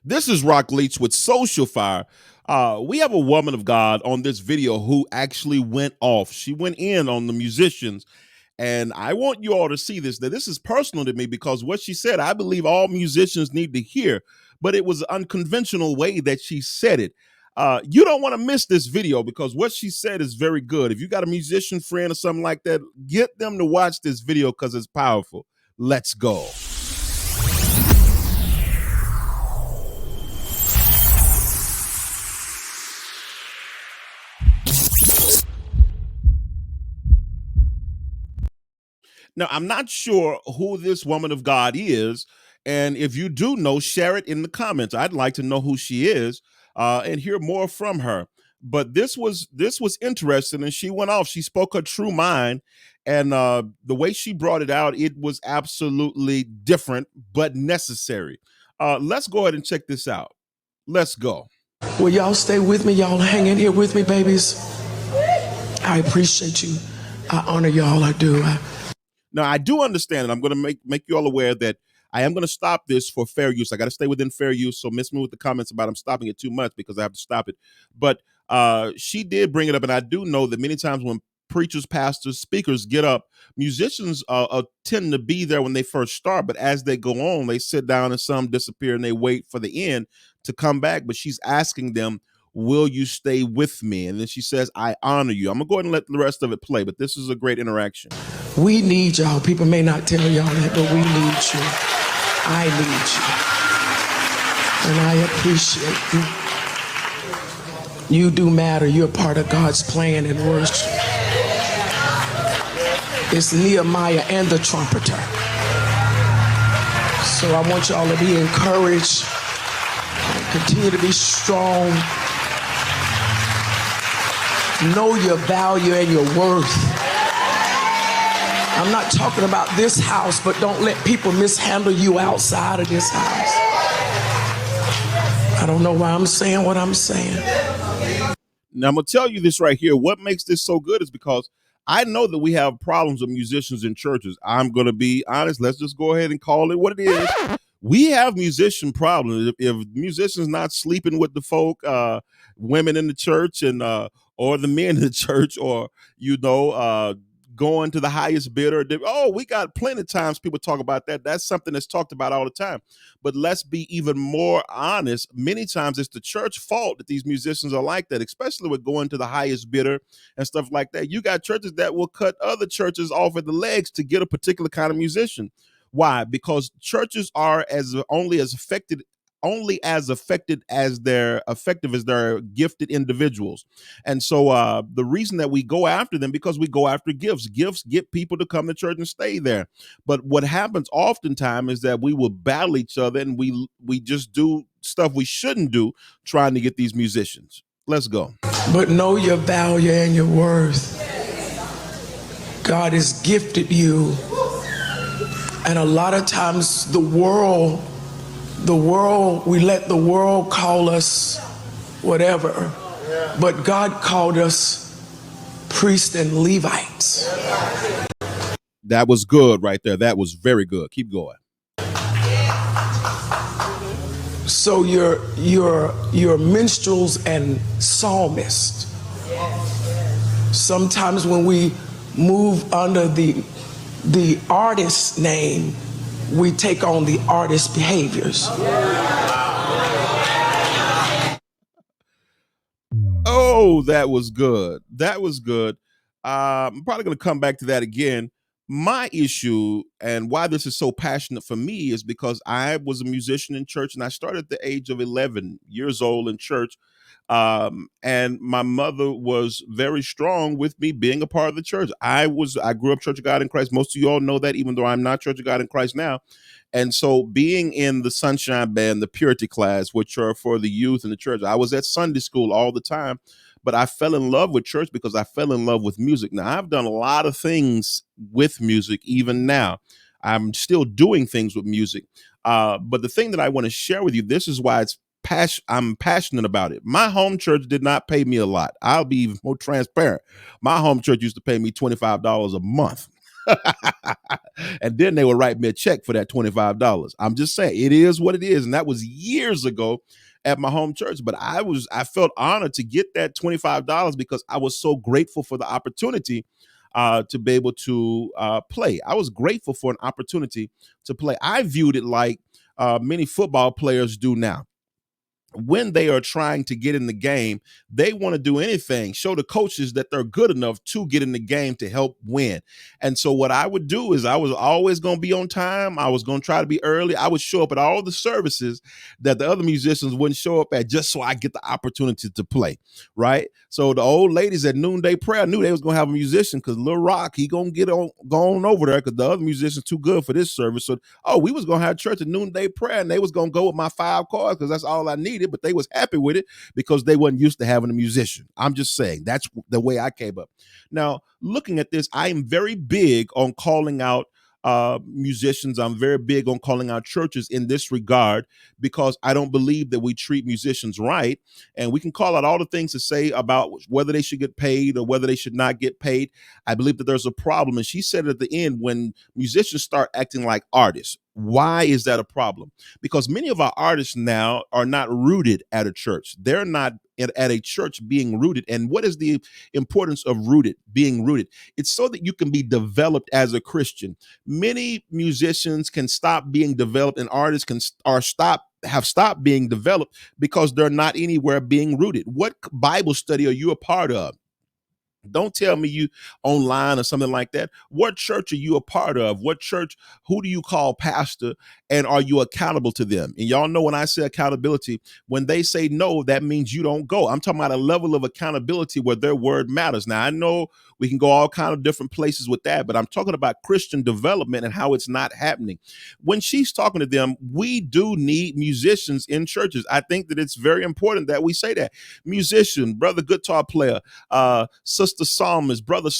This is Rock Leach with Social Fire. We have a woman of God on this video who actually went off. She went in on the musicians, and I want you all to see this. That this is personal to me because what she said, I believe all musicians need to hear, but it was an unconventional way that she said it. You don't want to miss this video because what she said is very good. If you got a musician friend or something like that, get them to watch this video because it's powerful. Let's go. Now, I'm not sure who this woman of God is. And if you do know, share it in the comments. I'd like to know who she is and hear more from her. But this was interesting, and she went off. She spoke her true mind, and the way she brought it out, it was absolutely different but necessary. Let's go ahead and check this out. Let's go. Will y'all stay with me? Y'all hang in here with me, babies? I appreciate you. I honor y'all. I do. Now, I do understand, and I'm going to make you all aware that I am going to stop this for fair use. I got to stay within fair use, so miss me with the comments about I'm stopping it too much because I have to stop it. But she did bring it up, and I do know that many times when preachers, pastors, speakers get up, musicians tend to be there when they first start, but as they go on, they sit down and some disappear and they wait for the end to come back. But she's asking them, will you stay with me? And then she says, I honor you. I'm going to go ahead and let the rest of it play, but this is a great interaction. We need y'all. People may not tell y'all that, but we need you. I need you. And I appreciate you. You do matter. You're part of God's plan and worship. It's Nehemiah and the trumpeter. So I want y'all to be encouraged. Continue to be strong. Know your value and your worth. I'm not talking about this house, but don't let people mishandle you outside of this house. I don't know why I'm saying what I'm saying. Now, I'm going to tell you this right here. What makes this so good is because I know that we have problems with musicians in churches. I'm going to be honest. Let's just go ahead and call it what it is. We have musician problems. If musicians not sleeping with the folk, women in the church, and or the men in the church, or going to the highest bidder. Oh, we got plenty of times people talk about that. That's something that's talked about all the time. But let's be even more honest. Many times it's the church fault that these musicians are like that, especially with going to the highest bidder and stuff like that. You got churches that will cut other churches off at the legs to get a particular kind of musician. Why? Because churches are only as effective as they're effective as their gifted individuals. And so the reason that we go after them, because we go after gifts get people to come to church and stay there. But what happens oftentimes is that we will battle each other, and we just do stuff we shouldn't do trying to get these musicians. Let's go. But know your value and your worth. God has gifted you. And a lot of times we let the world call us whatever, but God called us priests and Levites. That was good right there. That was very good. Keep going. So you're minstrels and psalmists. Sometimes when we move under the artist's name, we take on the artist's behaviors. Oh, that was good. That was good. I'm probably going to come back to that again. My issue and why this is so passionate for me is because I was a musician in church, and I started at the age of 11 years old in church. And my mother was very strong with me being a part of the church. I grew up Church of God in Christ. Most of you all know that, even though I'm not Church of God in Christ now. And so being in the Sunshine Band, the Purity class, which are for the youth in the church, I was at Sunday school all the time, but I fell in love with church because I fell in love with music. Now, I've done a lot of things with music. Even now, I'm still doing things with music. But the thing that I want to share with you, this is why I'm passionate about it. My home church did not pay me a lot. I'll be even more transparent. My home church used to pay me $25 a month. And then they would write me a check for that $25. I'm just saying, it is what it is. And that was years ago at my home church. But I felt honored to get that $25 because I was so grateful for the opportunity to be able to play. I was grateful for an opportunity to play. I viewed it like many football players do now. When they are trying to get in the game, they want to do anything, show the coaches that they're good enough to get in the game to help win. And so what I would do is I was always going to be on time. I was going to try to be early. I would show up at all the services that the other musicians wouldn't show up at, just so I get the opportunity to play, right? So the old ladies at noonday prayer knew they was going to have a musician because Lil Rock, he going to go on over there because the other musician's too good for this service. So, we was going to have church at noonday prayer, and they was going to go with my 5 cards because that's all I needed. But they was happy with it because they wasn't used to having a musician. I'm just saying that's the way I came up. Now, looking at this, I am very big on calling out musicians. I'm very big on calling out churches in this regard because I don't believe that we treat musicians right. And we can call out all the things to say about whether they should get paid or whether they should not get paid. I believe that there's a problem. And she said at the end, when musicians start acting like artists, why is that a problem? Because many of our artists now are not rooted at a church. They're not at a church being rooted. And what is the importance of being rooted? It's so that you can be developed as a Christian. Many musicians can stop being developed, and artists have stopped being developed because they're not anywhere being rooted. What Bible study are you a part of? Don't tell me you online or something like that. What church are you a part of? What church, who do you call pastor? And are you accountable to them? And y'all know when I say accountability, when they say no, that means you don't go. I'm talking about a level of accountability where their word matters. Now, I know we can go all kind of different places with that, but I'm talking about Christian development and how it's not happening. When she's talking to them, we do need musicians in churches. I think that it's very important that we say that. Musician, brother guitar player, sister psalmist, brother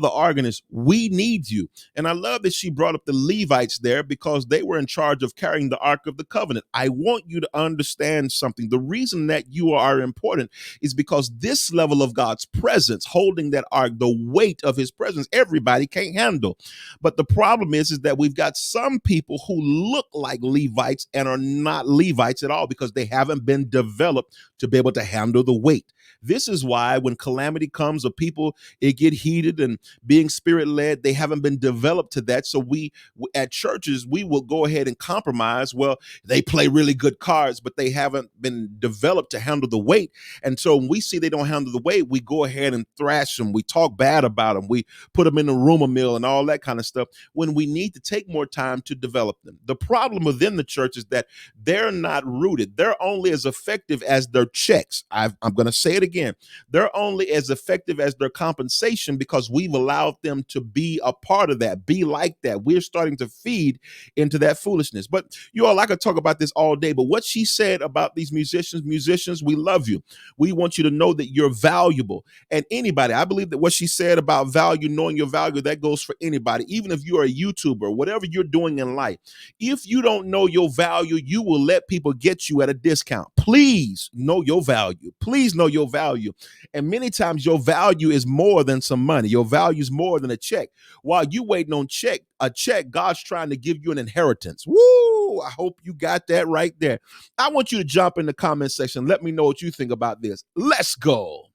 organist, we need you. And I love that she brought up the Levites there because they were in charge of carrying the Ark of the Covenant. I want you to understand something. The reason that you are important is because this level of God's presence, holding that Ark, the weight of his presence, everybody can't handle. But the problem is that we've got some people who look like Levites and are not Levites at all because they haven't been developed to be able to handle the weight. This is why when calamity comes or people, it get heated and being spirit led, they haven't been developed to that. So we at churches, we will go ahead and compromise. Well, they play really good cards, but they haven't been developed to handle the weight. And so when we see they don't handle the weight, we go ahead and thrash them. We talk bad about them. We put them in the rumor mill and all that kind of stuff when we need to take more time to develop them. The problem within the church is that they're not rooted. They're only as effective as their checks. I'm going to say it again. They're only as effective as their compensation because we've allowed them to be a part of that, be like that. We're starting to feed into that foolishness. But you all, I could talk about this all day, but what she said about these musicians, we love you. We want you to know that you're valuable. And anybody, I believe that what she said about value, knowing your value, that goes for anybody. Even if you're a YouTuber, whatever you're doing in life, if you don't know your value, you will let people get you at a discount. Please know your value. Please know your value. And many times your value is more than some money. Your value is more than a check. While you waiting on a check, God's trying to give you an inheritance. Woo! I hope you got that right there. I want you to jump in the comment section. Let me know what you think about this. Let's go.